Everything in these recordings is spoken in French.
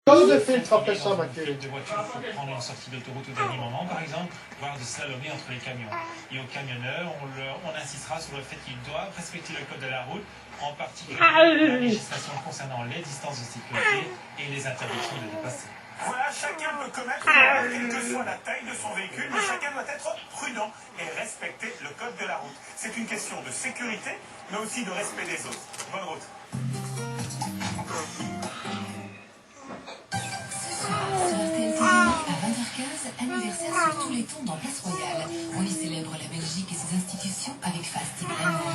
Comme de filtre après ça, Mathieu. De voiture pour prendre une sortie d'autoroute au dernier moment, par exemple, voire de slalomer entre les camions. Et aux camionneurs, on insistera sur le fait qu'ils doivent respecter le code de la route, en particulier la législation concernant les distances de sécurité et les interdictions de dépasser. Voilà, chacun peut commettre une erreur, quelle que soit la taille de son véhicule, mais chacun doit être prudent et respecter le code de la route. C'est une question de sécurité, mais aussi de respect des autres. Bonne route. Anniversaire sur tous les tons dans Place Royale. On y célèbre la Belgique et ses institutions avec faste et glamour.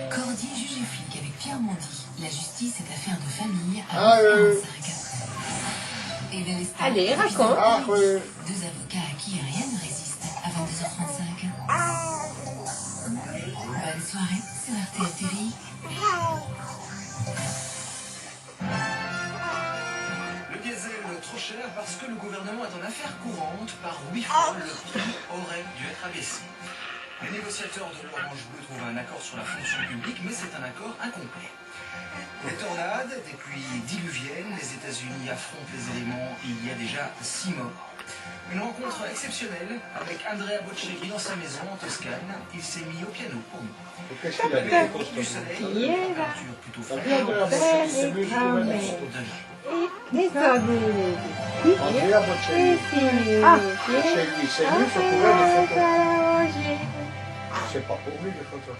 Cordier juge et flic avec Pierre Mondy. La justice est affaire de famille à 45. Et les stars. Allez, raconte. Deux avocats à qui rien ne résiste à 22h35. Bonne soirée sur RTL TV. Trop cher parce que le gouvernement est en affaire courante. Par 8 fois, le prix aurait dû être abaissé. Les négociateurs de l'Orange Bleu trouvent un accord sur la fonction publique, mais c'est un accord incomplet. Des tornades, des pluies diluviennes, les États-Unis affrontent les éléments. Il y a déjà 6 morts. Une rencontre exceptionnelle avec Andrea Bocelli dans sa maison en Toscane. Il s'est mis au piano pour nous. Qu'est-ce qu'il a dit Du soleil, une température plutôt fraîche. Andrea Bocelli. C'est lui, se couvert de photos. C'est pas pour lui les photos.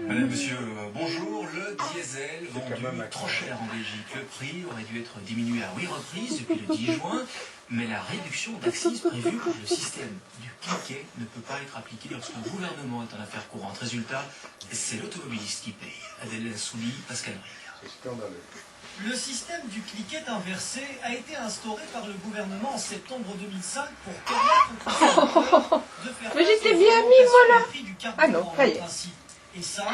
Madame, monsieur, bonjour. Le diesel vendu trop cher en Belgique. Le prix aurait dû être diminué à 8 reprises depuis le 10 juin, mais la réduction d'accise prévue par le système du cliquet ne peut pas être appliquée lorsque le gouvernement est en affaire courante. Résultat, c'est l'automobiliste qui paye. Adèle Souli, Pascal Bril. C'est scandaleux. Le système du cliquet inversé a été instauré par le gouvernement en septembre 2005 pour permettre aux consommateurs de faire Mais face j'étais aux bien mis, augmentations voilà. des prix du Ah non, carburant ça y est. en principe. Et ça,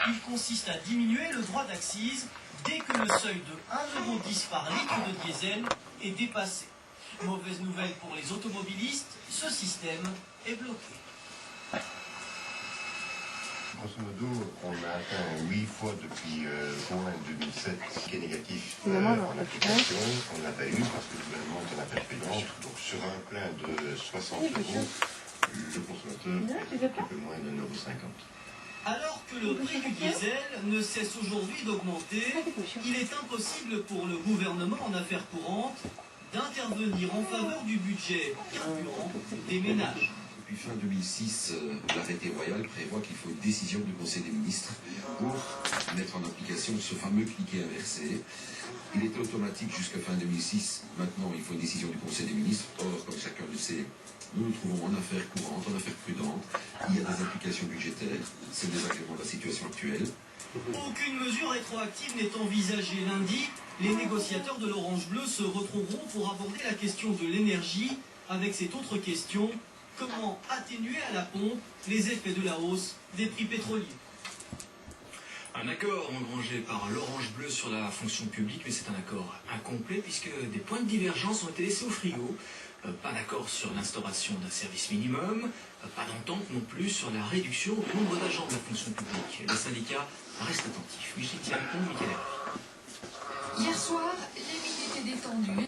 il consiste à diminuer le droit d'accise dès que le seuil de 1,10 € par litre de diesel est dépassé. Mauvaise nouvelle pour les automobilistes, ce système est bloqué. Grosso modo, on a atteint 8 fois depuis juin 2007 qui est négatif Finalement, en application. On ne l'a pas eu parce que le gouvernement est en affaire payante. Donc sur un plein de 60 €, le consommateur paye un peu moins de 1,50 €. Alors que le prix du diesel ne cesse aujourd'hui d'augmenter, il est impossible pour le gouvernement en affaires courantes d'intervenir en faveur du budget carburant des ménages. Depuis fin 2006, l'arrêté royal prévoit qu'il faut une décision du Conseil des ministres pour mettre en application ce fameux cliquet inversé. Il était automatique jusqu'à fin 2006. Maintenant, il faut une décision du Conseil des ministres. Or, comme chacun le sait, nous nous trouvons en affaires courantes, en affaires prudentes. Il y a des implications budgétaires. C'est le désagrément de la situation actuelle. Aucune mesure rétroactive n'est envisagée lundi. Les négociateurs de l'Orange Bleu se retrouveront pour aborder la question de l'énergie avec cette autre question. Comment atténuer à la pompe les effets de la hausse des prix pétroliers? Un accord engrangé par l'Orange Bleu sur la fonction publique, mais c'est un accord incomplet puisque des points de divergence ont été laissés au frigo. Pas d'accord sur l'instauration d'un service minimum, pas d'entente non plus sur la réduction du nombre d'agents de la fonction publique. Les syndicats restent attentifs. Brigitte Yalcon, Michael Hervé. Hier soir, les minutes étaient détendues.